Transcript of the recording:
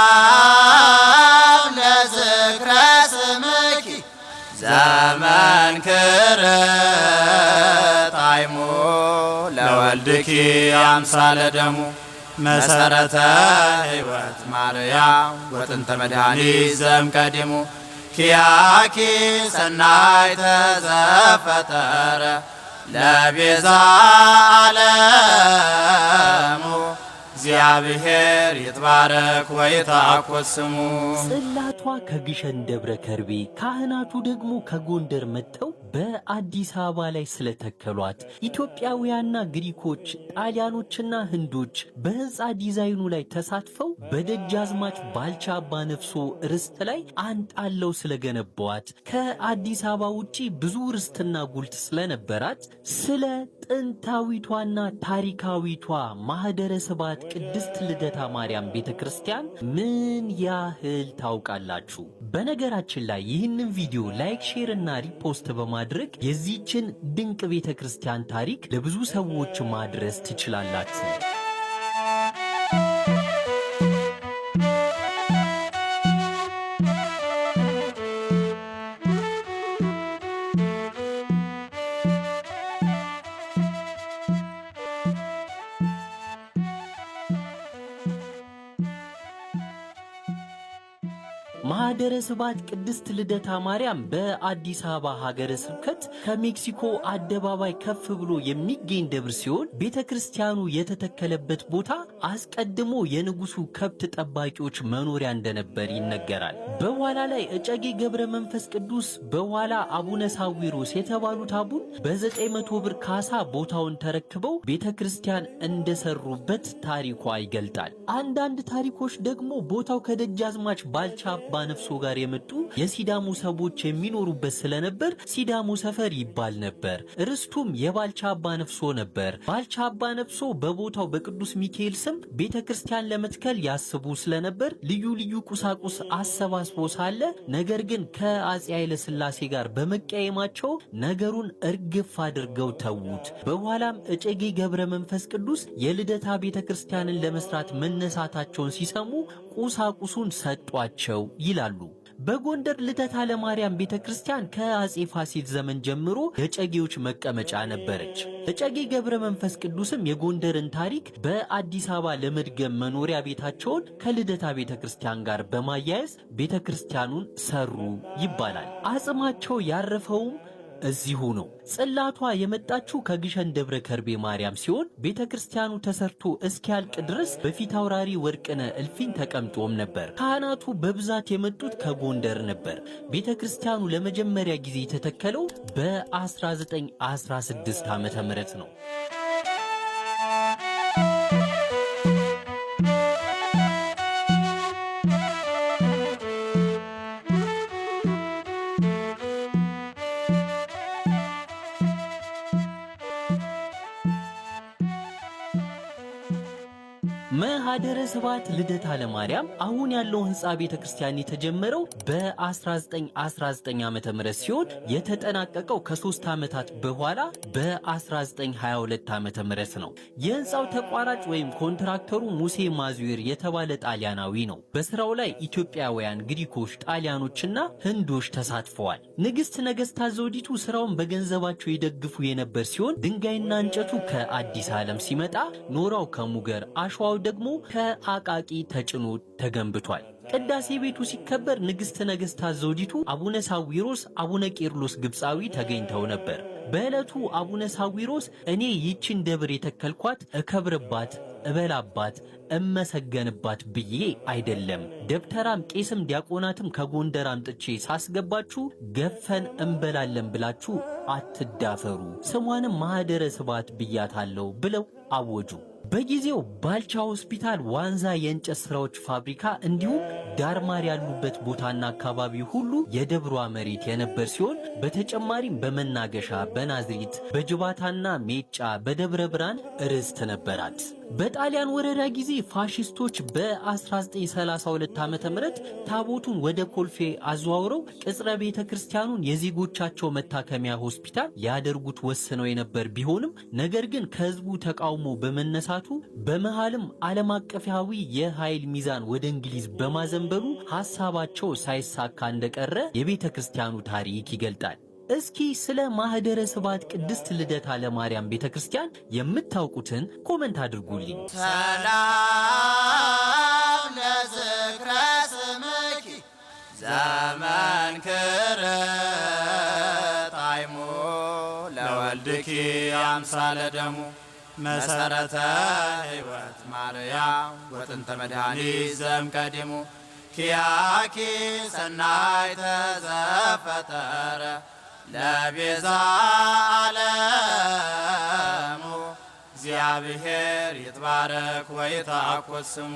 ሰላም ለዝክረ ስምኪ ዘመንክር ጣዕሙ ለወልድኪ አምሳለ ደሙ መሰረተ ሕይወት ማርያም ወጥንተ መድኃኒት ዘእምቀዲሙ ኪያኪ ሰናይተ ዘፈጠረ ለቤዛ ዓለሙ እግዚአብሔር ይትባረክ ወይትዐቆስ ስሙ። ጽላቷ ከግሸን ደብረ ከርቤ ካህናቱ ደግሞ ከጎንደር መጥተው በአዲስ አበባ ላይ ስለተከሏት ኢትዮጵያውያንና ግሪኮች፣ ጣሊያኖችና ህንዶች በህንፃ ዲዛይኑ ላይ ተሳትፈው በደጃዝማች ባልቻ አባ ነፍሶ ርስት ላይ አንጣለው ስለገነባዋት ከአዲስ አበባ ውጪ ብዙ ርስትና ጉልት ስለነበራት ስለ ጥንታዊቷና ታሪካዊቷ ማህደረ ስብሐት ቅድስት ልደታ ማርያም ቤተክርስቲያን ምን ያህል ታውቃላችሁ? በነገራችን ላይ ይህንን ቪዲዮ ላይክ፣ ሼር እና ሪፖስት በማድረግ የዚህችን ድንቅ ቤተክርስቲያን ታሪክ ለብዙ ሰዎች ማድረስ ትችላላችሁ። ማህደረ ስብሐት ቅድስት ልደታ ማርያም በአዲስ አበባ ሀገረ ስብከት ከሜክሲኮ አደባባይ ከፍ ብሎ የሚገኝ ደብር ሲሆን ቤተክርስቲያኑ የተተከለበት ቦታ አስቀድሞ የንጉሱ ከብት ጠባቂዎች መኖሪያ እንደነበር ይነገራል። በኋላ ላይ እጨጌ ገብረ መንፈስ ቅዱስ በኋላ አቡነ ሳዊሮስ የተባሉት አቡን በ900 ብር ካሳ ቦታውን ተረክበው ቤተክርስቲያን እንደሰሩበት ታሪኳ ይገልጣል። አንዳንድ ታሪኮች ደግሞ ቦታው ከደጃዝማች ባልቻ አባ ነፍሶ ጋር የመጡ የሲዳሞ ሰዎች የሚኖሩበት ስለነበር ሲዳሞ ሰፈር ይባል ነበር። ርስቱም የባልቻ አባ ነፍሶ ነበር። ባልቻ አባ ነፍሶ በቦታው በቅዱስ ሚካኤል ስም ቤተክርስቲያን ለመትከል ያስቡ ስለነበር ልዩ ልዩ ቁሳቁስ አሰባስቦ ሳለ ነገር ግን ከአፄ ኃይለ ሥላሴ ጋር በመቀየማቸው ነገሩን እርግፍ አድርገው ተዉት። በኋላም እጨጌ ገብረ መንፈስ ቅዱስ የልደታ ቤተክርስቲያንን ለመስራት መነሳታቸውን ሲሰሙ ቁሳቁሱን ሰጧቸው ይላሉ። በጎንደር ልደታ ለማርያም ቤተክርስቲያን ከአፄ ፋሲል ዘመን ጀምሮ የጨጌዎች መቀመጫ ነበረች። እጨጌ ገብረ መንፈስ ቅዱስም የጎንደርን ታሪክ በአዲስ አበባ ለመድገም መኖሪያ ቤታቸውን ከልደታ ቤተክርስቲያን ጋር በማያያዝ ቤተክርስቲያኑን ሰሩ ይባላል። አጽማቸው ያረፈውም እዚሁ ነው። ጽላቷ የመጣችው ከግሸን ደብረ ከርቤ ማርያም ሲሆን ቤተክርስቲያኑ ተሰርቶ እስኪያልቅ ድረስ በፊት አውራሪ ወርቅነ እልፍኝ ተቀምጦም ነበር። ካህናቱ በብዛት የመጡት ከጎንደር ነበር። ቤተክርስቲያኑ ለመጀመሪያ ጊዜ የተተከለው በ1916 ዓመተ ምህረት ነው። ማህደረ ስብሐት ልደታ ለማርያም አሁን ያለው ህንጻ ቤተክርስቲያን የተጀመረው በ1919 ዓመተ ምህረት ሲሆን የተጠናቀቀው ከ3 ዓመታት በኋላ በ1922 ዓመተ ምህረት ነው። የህንጻው ተቋራጭ ወይም ኮንትራክተሩ ሙሴ ማዙዌር የተባለ ጣሊያናዊ ነው። በስራው ላይ ኢትዮጵያውያን፣ ግሪኮች፣ ጣሊያኖችና ህንዶች ተሳትፈዋል። ንግስት ነገስታት ዘውዲቱ ስራውን በገንዘባቸው ይደግፉ የነበር ሲሆን ድንጋይና እንጨቱ ከአዲስ ዓለም ሲመጣ ኖራው ከሙገር አሸዋው ደግሞ ከአቃቂ ተጭኖ ተገንብቷል። ቅዳሴ ቤቱ ሲከበር ንግስት ነገስታት ዘውዲቱ፣ አቡነ ሳዊሮስ፣ አቡነ ቄርሎስ ግብፃዊ ተገኝተው ነበር። በዕለቱ አቡነ ሳዊሮስ እኔ ይችን ደብር የተከልኳት እከብርባት፣ እበላባት፣ እመሰገንባት ብዬ አይደለም፣ ደብተራም ቄስም ዲያቆናትም ከጎንደር አምጥቼ ሳስገባችሁ ገፈን እንበላለን ብላችሁ አትዳፈሩ፣ ስሟንም ማህደረ ስብሐት ብያታለሁ ብለው አወጁ። በጊዜው ባልቻ ሆስፒታል፣ ዋንዛ የእንጨት ስራዎች ፋብሪካ እንዲሁም ዳርማር ያሉበት ቦታና አካባቢ ሁሉ የደብሯ መሬት የነበር ሲሆን በተጨማሪም በመናገሻ፣ በናዝሪት፣ በጅባታና ሜጫ፣ በደብረ ብርሃን ርስት ነበራት። በጣሊያን ወረራ ጊዜ ፋሺስቶች በ1932 ዓ.ም ታቦቱን ወደ ኮልፌ አዘዋውረው ቅጽረ ቤተ ክርስቲያኑን የዜጎቻቸው መታከሚያ ሆስፒታል ሊያደርጉት ወስነው የነበር ቢሆንም ነገር ግን ከህዝቡ ተቃውሞ በመነሳቱ በመሃልም ዓለም አቀፋዊ የኃይል ሚዛን ወደ እንግሊዝ በማዘንበሉ ሐሳባቸው ሳይሳካ እንደቀረ የቤተ ክርስቲያኑ ታሪክ ይገልጣል። እስኪ ስለ ማህደረ ስብሐት ቅድስት ልደታ ለማርያም ቤተክርስቲያን የምታውቁትን ኮሜንት አድርጉልኝ። ሰላም ለዝክረ ስምኪ ዘመን ክርጣይሙ ለወልድኪ አምሳለ ደሙ መሰረተ ሕይወት ማርያም ወጥንተ መድኃኒት ዘእምቀዲሙ ኪያኪ ሰናይተ ዘፈጠረ ለቤዛ ዓለሙ እግዚአብሔር ይትባረክ ወይትዐኮት ስሙ።